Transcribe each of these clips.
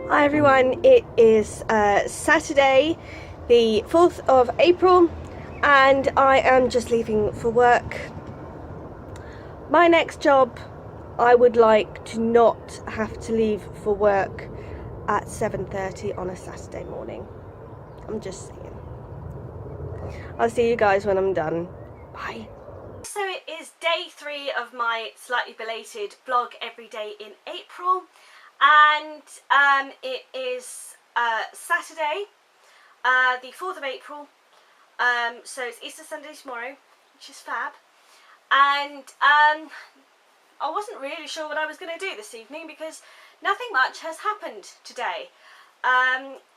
Hi everyone, it is Saturday the 4th of April and I am just leaving for work. My next job, I would like to not have to leave for work at 7:30 on a Saturday morning. I'm just saying. I'll see you guys when I'm done. Bye. So it is day 3 of my slightly belated vlog every day in April, and it is Saturday, the 4th of April, so it's Easter Sunday tomorrow, which is fab, and I wasn't really sure what I was going to do this evening because nothing much has happened today.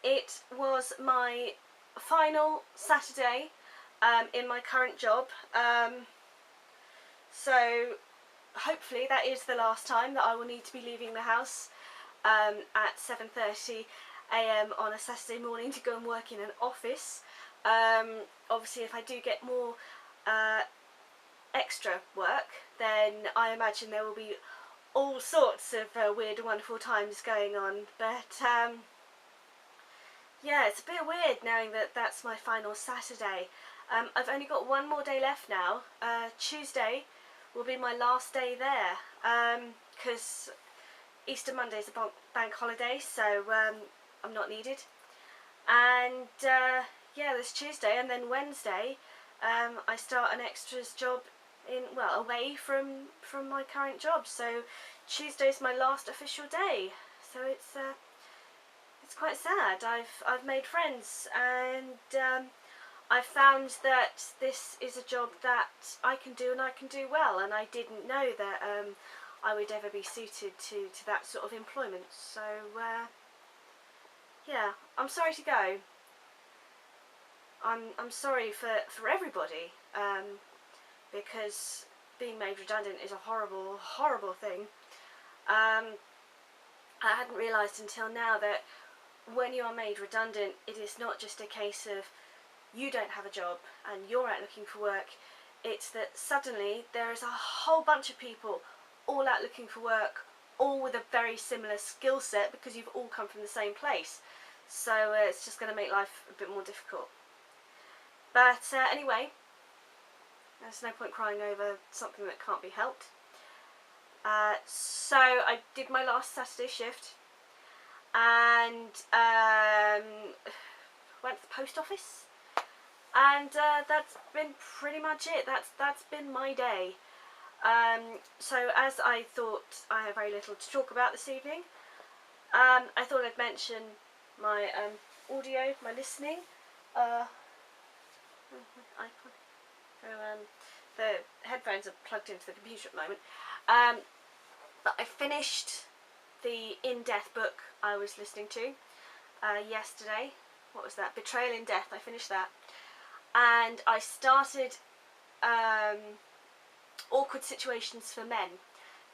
It was my final Saturday in my current job, so hopefully that is the last time that I will need to be leaving the house at 7:30 AM on a Saturday morning to go and work in an office. Obviously if I do get more extra work, then I imagine there will be all sorts of weird and wonderful times going on, but yeah, it's a bit weird knowing that that's my final Saturday. I've only got one more day left now. Tuesday will be my last day there, because Easter Monday is a bank holiday, so I'm not needed. And yeah, there's Tuesday, and then Wednesday I start an extras job away from my current job. So Tuesday's my last official day. So it's quite sad. I've made friends, and I've found that this is a job that I can do and I can do well, and I didn't know that I would ever be suited to that sort of employment. So yeah, I'm sorry to go. I'm sorry for everybody, because being made redundant is a horrible thing. I hadn't realised until now that when you are made redundant, it is not just a case of you don't have a job and you're out looking for work. It's that suddenly there is a whole bunch of people all out looking for work, all with a very similar skill set, because you've all come from the same place. So it's just going to make life a bit more difficult. But anyway, there's no point crying over something that can't be helped. So I did my last Saturday shift and went to the post office, and that's been pretty much it. That's been my day. So as I thought I have very little to talk about this evening, I thought I'd mention my audio, my listening. The headphones are plugged into the computer at the moment. But I finished the In Death book I was listening to yesterday. What was that? Betrayal in Death. I finished that. And I started Awkward Situations for Men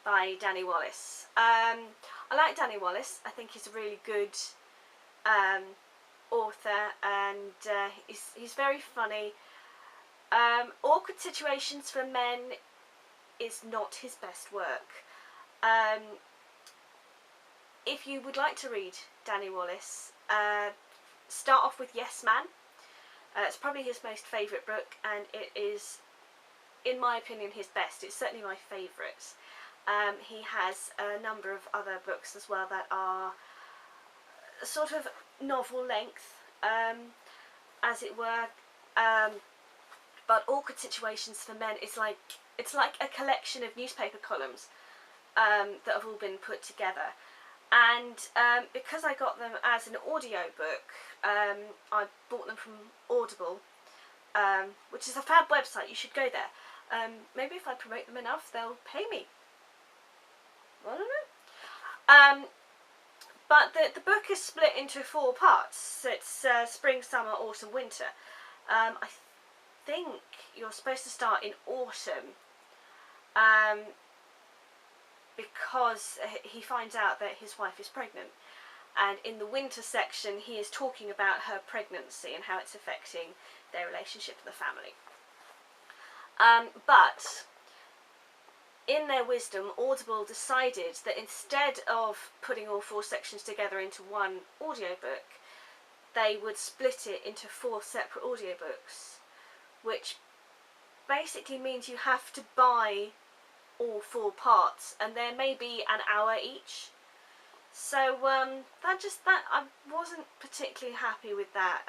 by Danny Wallace. I like Danny Wallace. I think he's a really good author, and he's very funny. Awkward Situations for Men is not his best work. If you would like to read Danny Wallace, start off with Yes Man. It's probably his most favourite book, and it is, in my opinion, his best. It's certainly my favourite. He has a number of other books as well that are sort of novel length, as it were. But Awkward Situations for Men is it's like a collection of newspaper columns that have all been put together. And because I got them as an audio book, I bought them from Audible, which is a fab website. You should go there. Maybe if I promote them enough, they'll pay me. I don't know. But the book is split into 4 parts. It's spring, summer, autumn, winter. I think you're supposed to start in autumn, because he finds out that his wife is pregnant, and in the winter section he is talking about her pregnancy and how it's affecting their relationship with the family. But in their wisdom, Audible decided that instead of putting all 4 sections together into one audiobook, they would split it into 4 separate audiobooks, which basically means you have to buy all 4 parts, and there may be an hour each. So that I wasn't particularly happy with that.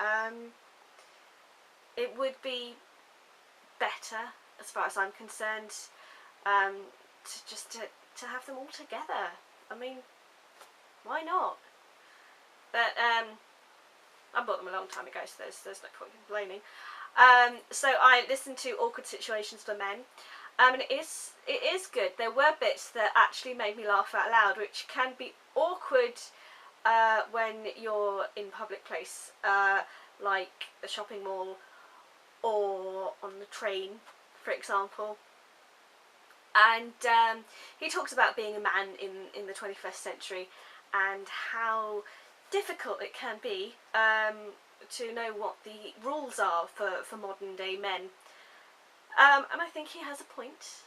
It would be better, as far as I'm concerned, to have them all together. I mean, why not? But I bought them a long time ago, so there's no point in complaining. So I listened to Awkward Situations for Men, and it is good. There were bits that actually made me laugh out loud, which can be awkward when you're in public place, like a shopping mall or on the train, for example. And he talks about being a man in the 21st century and how difficult it can be to know what the rules are for modern day men. And I think he has a point.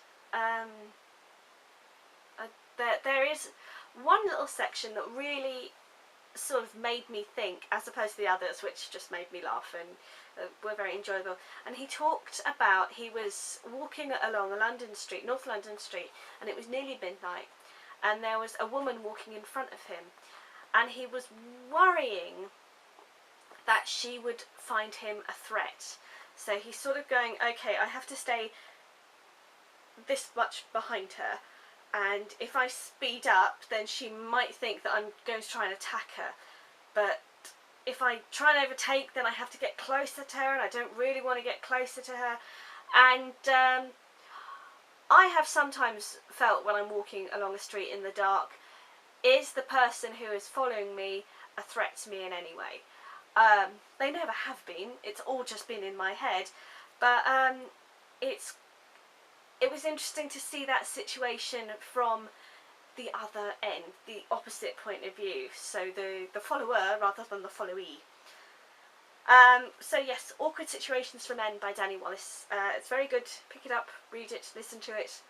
There is one little section that really sort of made me think, as opposed to the others, which just made me laugh and were very enjoyable. And he talked about, he was walking along a London street, North London street, and it was nearly midnight, and there was a woman walking in front of him, and he was worrying that she would find him a threat. So he's sort of going, okay, I have to stay this much behind her, and if I speed up, then she might think that I'm going to try and attack her. But if I try and overtake, then I have to get closer to her, and I don't really want to get closer to her. And I have sometimes felt when I'm walking along the street in the dark, is the person who is following me a threat to me in any way? They never have been. It's all just been in my head. But it was interesting to see that situation from the other end, the opposite point of view. So the follower rather than the followee. So yes, Awkward Situations for Men by Danny Wallace. It's very good. Pick it up, read it, listen to it.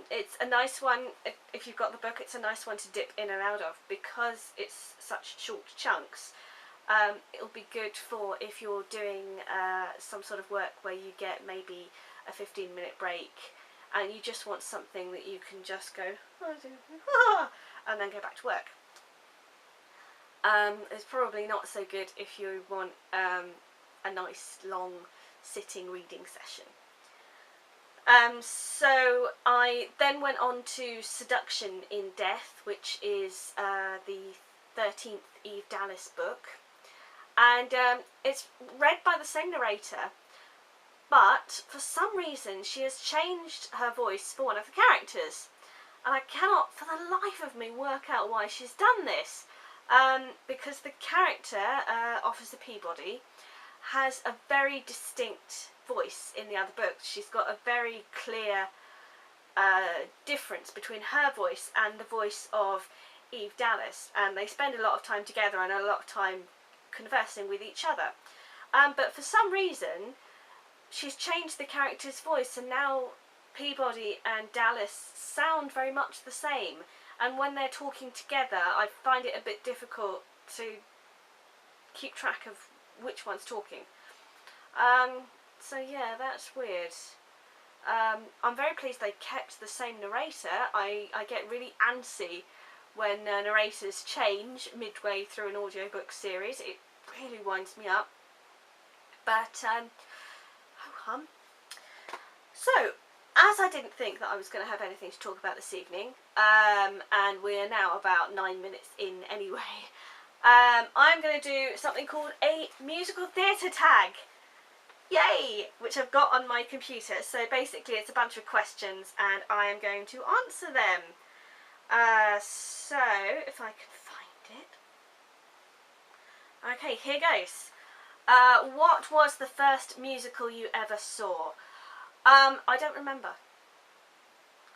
It's a nice one. If you've got the book, it's a nice one to dip in and out of, because it's such short chunks. It'll be good for if you're doing some sort of work where you get maybe a 15-minute break and you just want something that you can just go and then go back to work. It's probably not so good if you want a nice long sitting reading session. So I then went on to Seduction in Death, which is the 13th Eve Dallas book, and it's read by the same narrator, but for some reason she has changed her voice for one of the characters, and I cannot for the life of me work out why she's done this, because the character, Officer Peabody, has a very distinct voice in the other books. She's got a very clear difference between her voice and the voice of Eve Dallas, and they spend a lot of time together and a lot of time conversing with each other. But for some reason she's changed the character's voice, and now Peabody and Dallas sound very much the same, and when they're talking together I find it a bit difficult to keep track of which one's talking. So yeah, that's weird. I'm very pleased they kept the same narrator. I get really antsy when narrators change midway through an audiobook series. It really winds me up. But ho-hum. So, as I didn't think that I was going to have anything to talk about this evening, and we're now about 9 minutes in anyway, I'm going to do something called a musical theatre tag. Yay! Which I've got on my computer. So basically it's a bunch of questions and I am going to answer them. So if I can find it. Okay, here goes. What was the first musical you ever saw? I don't remember.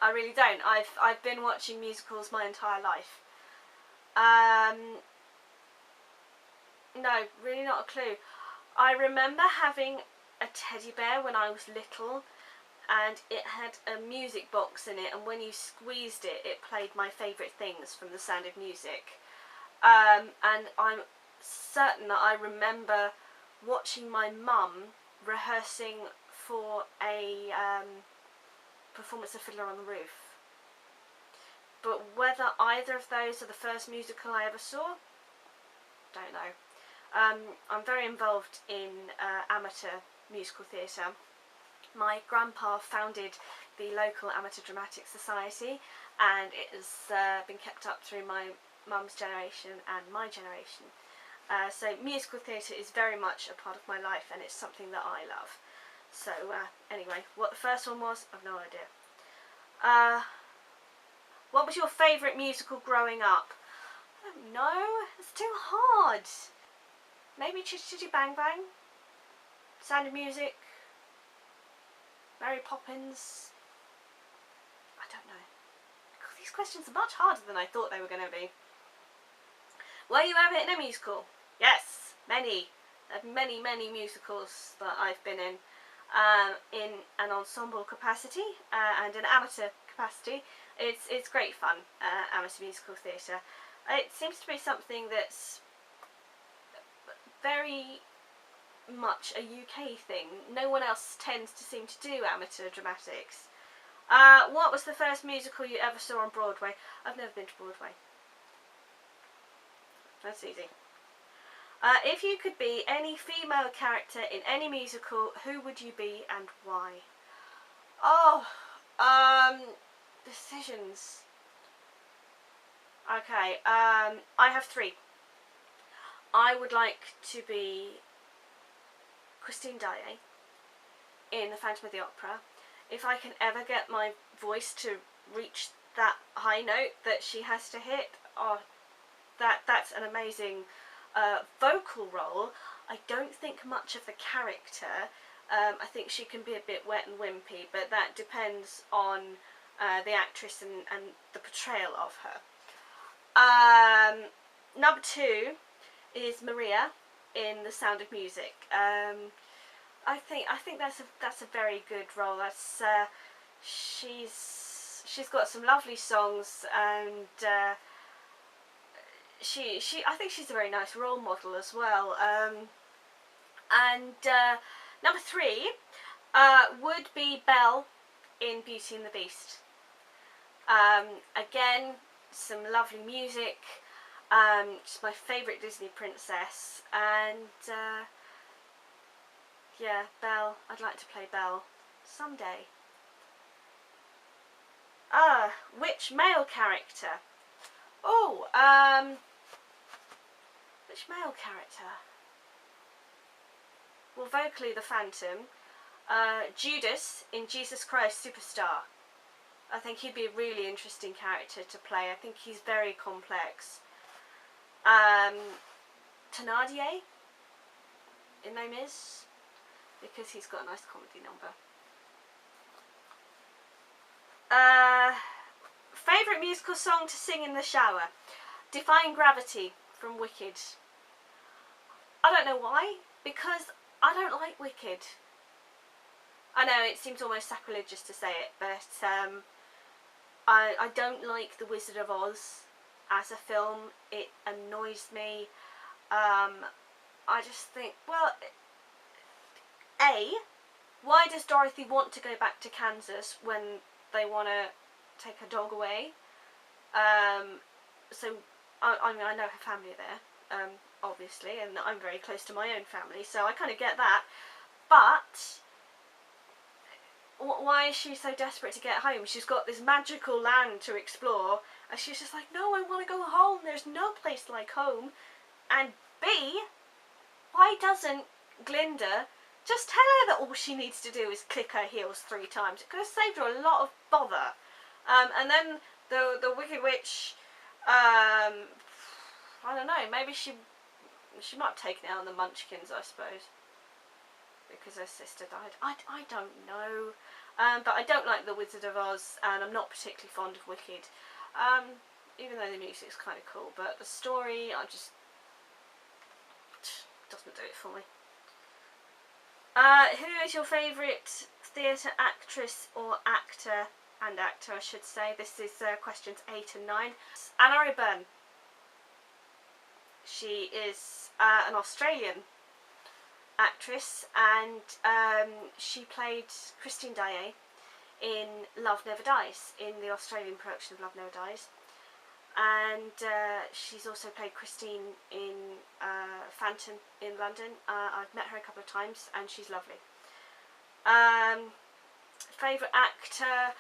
I really don't. I've been watching musicals my entire life. No, really not a clue. I remember having a teddy bear when I was little, and it had a music box in it, and when you squeezed it, it played my favourite things from The Sound of Music. And I'm certain that I remember watching my mum rehearsing for a performance of Fiddler on the Roof. But whether either of those are the first musical I ever saw, don't know. I'm very involved in amateur musical theatre. My grandpa founded the local amateur dramatic society, and it has been kept up through my mum's generation and my generation. So musical theatre is very much a part of my life, and it's something that I love. So anyway, what the first one was, I've no idea. What was your favourite musical growing up? I don't know, it's too hard. Maybe Chitty Chitty Bang Bang? Sound of Music? Mary Poppins? I don't know. God, these questions are much harder than I thought they were going to be. Were you ever in a musical? Yes, many. Many musicals that I've been in an ensemble capacity and an amateur capacity. It's great fun, amateur musical theatre. It seems to be something that's very much a UK thing. No one else tends to seem to do amateur dramatics. What was the first musical you ever saw on Broadway? I've never been to Broadway. That's easy. If you could be any female character in any musical, who would you be and why? Oh, decisions. Okay, I have three. I would like to be Christine Daae in The Phantom of the Opera. If I can ever get my voice to reach that high note that she has to hit, oh, that's an amazing vocal role. I don't think much of the character. I think she can be a bit wet and wimpy, but that depends on the actress and the portrayal of her. Number two is Maria in The Sound of Music. I think that's a very good role. That's she's got some lovely songs, and I think she's a very nice role model as well. Number three would be Belle in Beauty and the Beast. Again, some lovely music. She's my favourite Disney princess, and yeah, Belle. I'd like to play Belle someday. Which male character? Oh, which male character? Well, vocally the Phantom. Judas in Jesus Christ Superstar. I think he'd be a really interesting character to play. I think he's very complex. Thénardier in Les Mis, because he's got a nice comedy number. Favourite musical song to sing in the shower? Defying Gravity from Wicked. I don't know why, because I don't like Wicked. I know it seems almost sacrilegious to say it, but I don't like The Wizard of Oz as a film. It annoys me. I just think, well, A, why does Dorothy want to go back to Kansas when they want to take her dog away? So, I mean, I know her family there, obviously, and I'm very close to my own family, so I kind of get that. But why is she so desperate to get home? She's got this magical land to explore, and she's just like, no, I want to go home. There's no place like home. And B, why doesn't Glinda just tell her that all she needs to do is click her heels 3 times? It could have saved her a lot of bother. And then the Wicked Witch, I don't know, maybe she might have taken it out on the Munchkins, I suppose, because her sister died. I don't know. But I don't like The Wizard of Oz, and I'm not particularly fond of Wicked. Even though the music's kind of cool, but the story, I just doesn't do it for me. Who is your favourite theatre actress or actor, and actor I should say? This is questions 8 and 9. Anna O'Byrne. She is an Australian actress, and she played Christine Daae in Love Never Dies, in the Australian production of Love Never Dies. And she's also played Christine in Phantom in London. I've met her a couple of times and she's lovely. Favourite actor,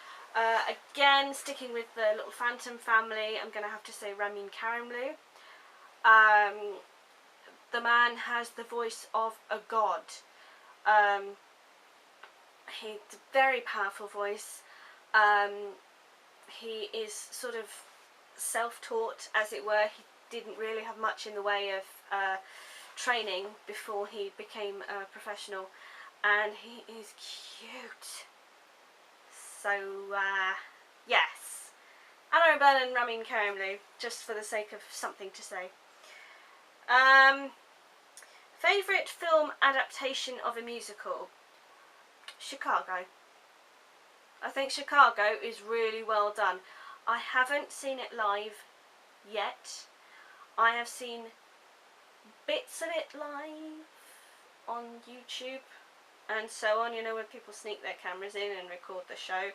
again sticking with the little Phantom family, I'm going to have to say Ramin Karimloo. The man has the voice of a god. He's a very powerful voice. He is sort of self-taught, as it were. He didn't really have much in the way of training before he became a professional, and he is cute. So yes, Anna O'Byrne and Ramin Karimloo, just for the sake of something to say. Favourite film adaptation of a musical? Chicago. I think Chicago is really well done. I haven't seen it live yet. I have seen bits of it live on YouTube and so on, you know, when people sneak their cameras in and record the show.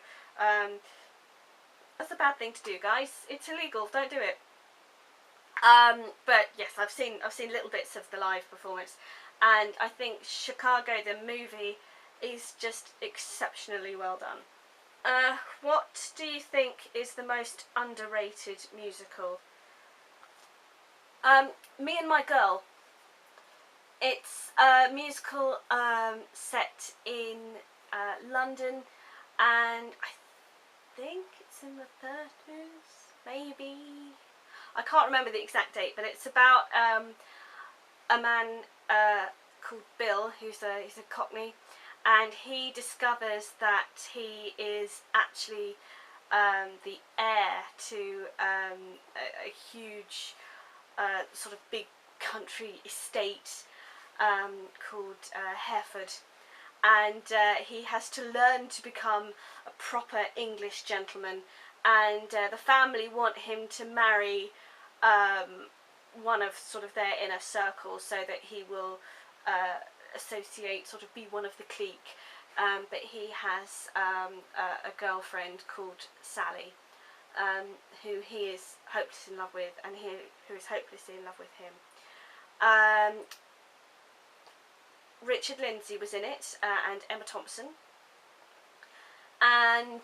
That's a bad thing to do, guys. It's illegal, don't do it. But yes, I've seen little bits of the live performance, and I think Chicago, the movie, is just exceptionally well done. What do you think is the most underrated musical? Me and My Girl. It's a musical set in London, and I think it's in the 30s, maybe. I can't remember the exact date, but it's about a man called Bill, he's a Cockney, and he discovers that he is actually the heir to a huge sort of big country estate called Hereford, and he has to learn to become a proper English gentleman, and the family want him to marry one of sort of their inner circle so that he will associate, sort of be one of the clique, but he has a girlfriend called Sally, who he is hopelessly in love with, and who is hopelessly in love with him. Richard Lindsay was in it, and Emma Thompson, and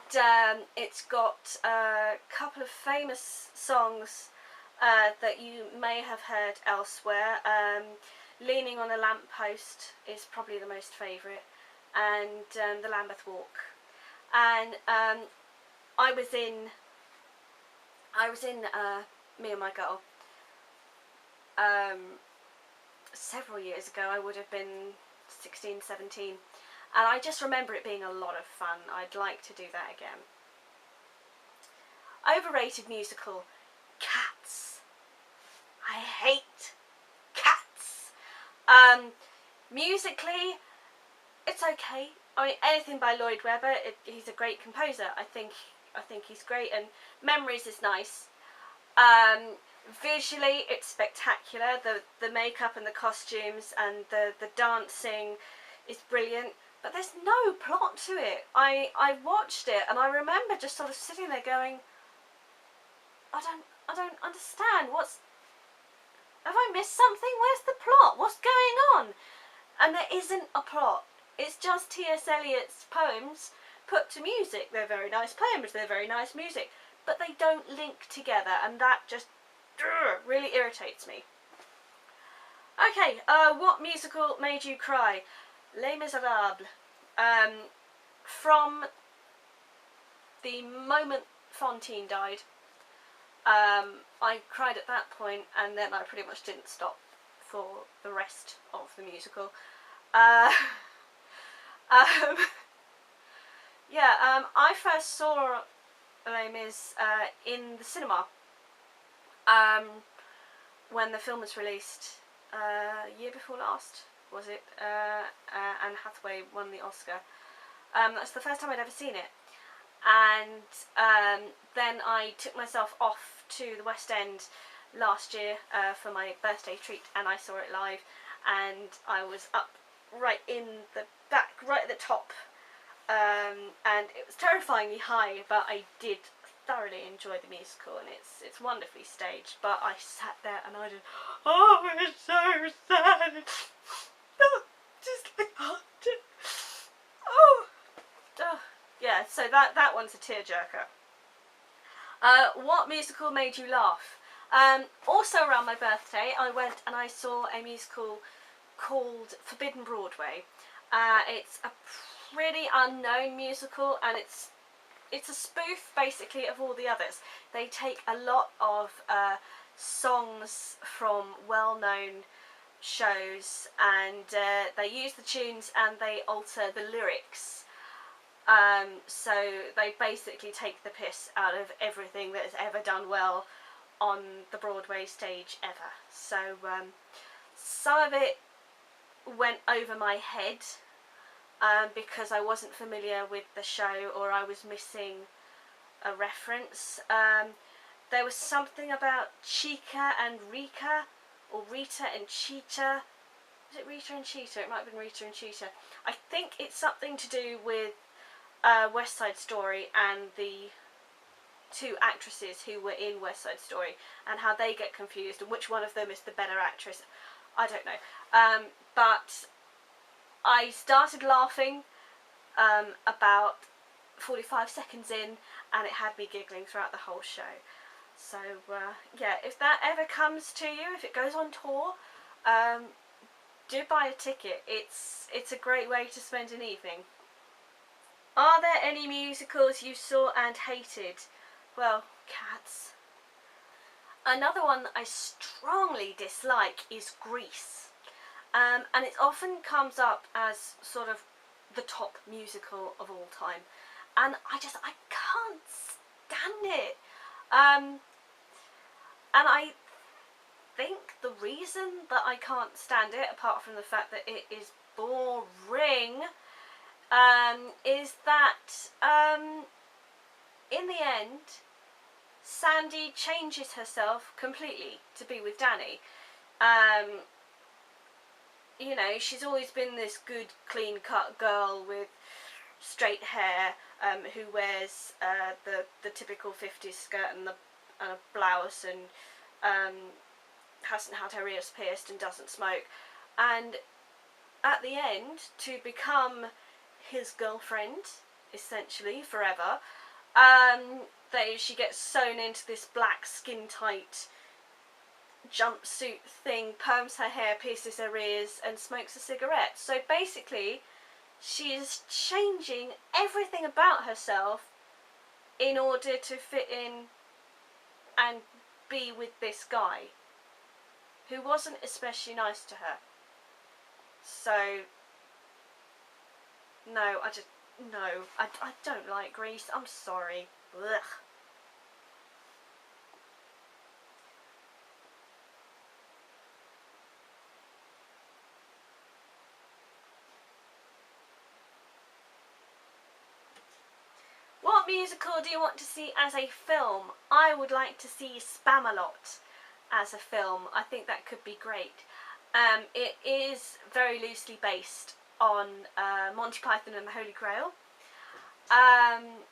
it's got a couple of famous songs that you may have heard elsewhere. Leaning on a Lamppost is probably the most favourite, and The Lambeth Walk. And I was in Me and My Girl several years ago. I would have been 16, 17, and I just remember it being a lot of fun. I'd like to do that again. Overrated musical, Cats. I hate Cats. Musically, it's okay. I mean, anything by Lloyd Webber, he's a great composer. I think he's great, and Memories is nice. Visually, it's spectacular. The makeup and the costumes and the dancing is brilliant, but there's no plot to it. I watched it and I remember just sort of sitting there going, I don't understand. Have I missed something? Where's the plot? What's going on? And there isn't a plot. It's just T.S. Eliot's poems put to music. They're very nice poems, they're very nice music, but they don't link together, and that just really irritates me. Okay, what musical made you cry? Les Miserables. From the moment Fantine died, I cried at that point, and then I pretty much didn't stop for the rest of the musical. I first saw Les Mis in the cinema when the film was released, year before last, was it? Anne Hathaway won the Oscar. That's the first time I'd ever seen it. And then I took myself off to the West End last year for my birthday treat, and I saw it live, and I was up right in the back, right at the top, and it was terrifyingly high, but I did thoroughly enjoy the musical, and it's wonderfully staged. But I sat there and I just, oh, it's so sad. Just like, oh, yeah. So that one's a tearjerker. What musical made you laugh? Also around my birthday, I went and I saw a musical called Forbidden Broadway. It's a pretty unknown musical, and it's a spoof basically of all the others. They take a lot of songs from well-known shows, and they use the tunes and they alter the lyrics. So they basically take the piss out of everything that has ever done well on the Broadway stage ever. So some of it went over my head because I wasn't familiar with the show, or I was missing a reference. There was something about Chica and Rika, or Rita and Cheetah. Is it Rita and Cheetah? It might have been Rita and Cheetah. I think it's something to do with West Side Story and the two actresses who were in West Side Story, and how they get confused and which one of them is the better actress. I don't know. But I started laughing about 45 seconds in, and it had me giggling throughout the whole show. So yeah, if that ever comes to you, if it goes on tour, do buy a ticket. It's a great way to spend an evening. Are there any musicals you saw and hated? Well, Cats. Another one that I strongly dislike is Grease. And it often comes up as sort of the top musical of all time. And I can't stand it. And I think the reason that I can't stand it, apart from the fact that it is boring, is that in the end, Sandy changes herself completely to be with Danny. You know, she's always been this good, clean-cut girl with straight hair, who wears the typical 50s skirt and a blouse, and hasn't had her ears pierced and doesn't smoke. And at the end, to become his girlfriend, essentially, forever, she gets sewn into this black skin-tight jumpsuit thing, perms her hair, pierces her ears, and smokes a cigarette. So basically, she is changing everything about herself in order to fit in and be with this guy who wasn't especially nice to her. So no, I don't like Grease. I'm sorry. Ugh. What musical do you want to see as a film? I would like to see Spamalot as a film. I think that could be great. It is very loosely based on Monty Python and the Holy Grail, and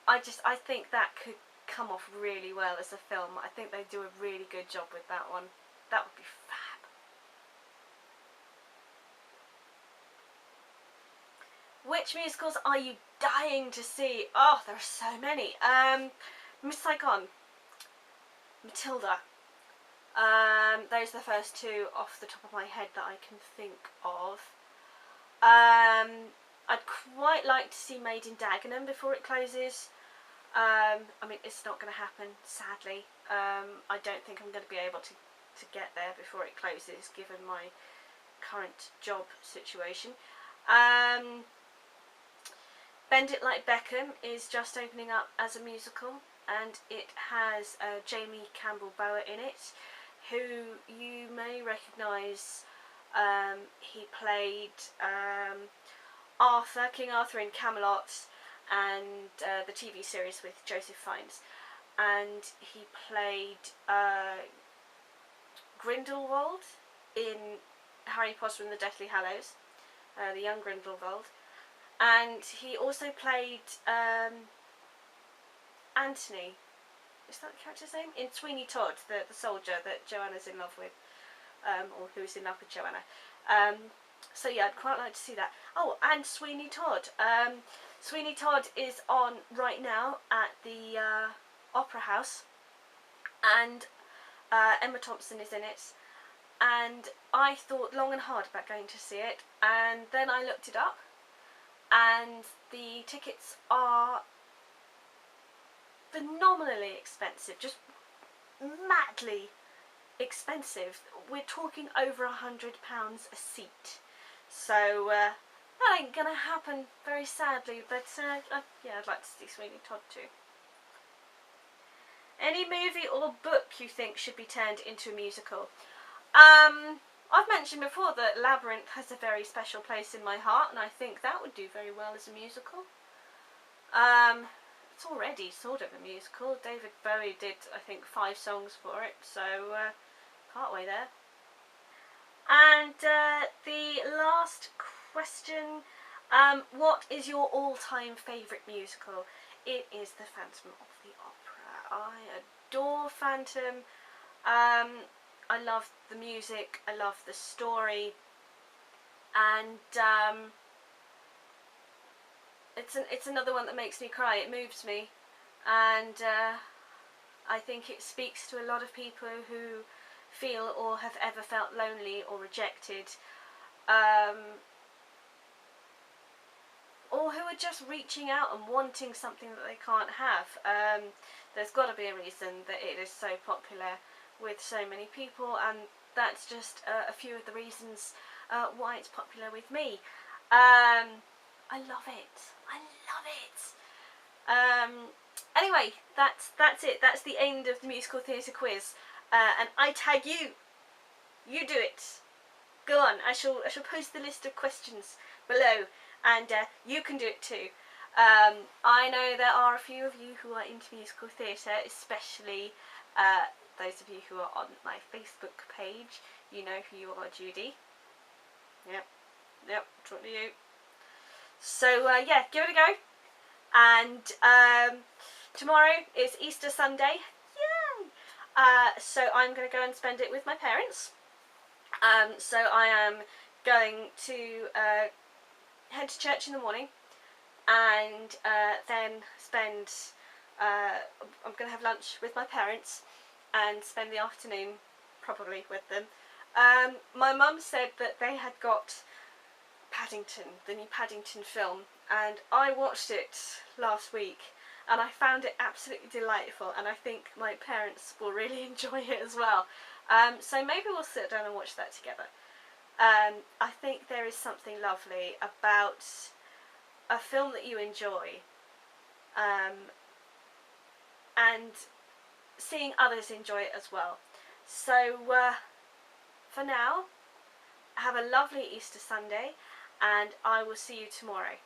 I think that could come off really well as a film. I think they do a really good job with that one. That would be fab. Which musicals are you dying to see? Oh, there are so many. Miss Saigon, Matilda. Those are the first two off the top of my head that I can think of. I'd quite like to see Made in Dagenham before it closes. I mean, it's not going to happen, sadly. I don't think I'm going to be able to get there before it closes, given my current job situation. Bend It Like Beckham is just opening up as a musical, and it has Jamie Campbell-Bower in it, who you may recognise. He played Arthur, King Arthur in Camelot, and the TV series with Joseph Fiennes. And he played Grindelwald in Harry Potter and the Deathly Hallows, the young Grindelwald. And he also played Anthony, is that the character's name? In Sweeney Todd, the soldier that Joanna's in love with, or who's in love with Joanna. So yeah, I'd quite like to see that. Oh, and Sweeney Todd. Sweeney Todd is on right now at the Opera House, and Emma Thompson is in it. And I thought long and hard about going to see it, and then I looked it up, and the tickets are phenomenally expensive, just madly expensive. We're talking over £100 a seat, so that ain't gonna happen, very sadly, but yeah, I'd like to see Sweeney Todd too. Any movie or book you think should be turned into a musical? I've mentioned before that Labyrinth has a very special place in my heart, and I think that would do very well as a musical. It's already sort of a musical. David Bowie did, I think, 5 songs for it, so partway there. And the last question, what is your all-time favourite musical? It is The Phantom of the Opera. I adore Phantom. I love the music, I love the story, and it's another one that makes me cry. It moves me, and I think it speaks to a lot of people who feel or have ever felt lonely or rejected, or who are just reaching out and wanting something that they can't have. There's got to be a reason that it is so popular with so many people, and that's just a few of the reasons why it's popular with me. I love it. I love it. Anyway, that's it. That's the end of the musical theatre quiz. And I tag you. You do it. Go on. I shall post the list of questions below, and you can do it too. I know there are a few of you who are into musical theatre, especially those of you who are on my Facebook page. You know who you are, Judy. Yep, talking to you. So yeah, give it a go. And tomorrow is Easter Sunday. Yay! So I'm going to go and spend it with my parents. So I am going to head to church in the morning, and then spend, I'm going to have lunch with my parents and spend the afternoon probably with them. My mum said that they had got Paddington, the new Paddington film, and I watched it last week and I found it absolutely delightful, and I think my parents will really enjoy it as well. So maybe we'll sit down and watch that together. I think there is something lovely about a film that you enjoy, and seeing others enjoy it as well. So for now, have a lovely Easter Sunday, and I will see you tomorrow.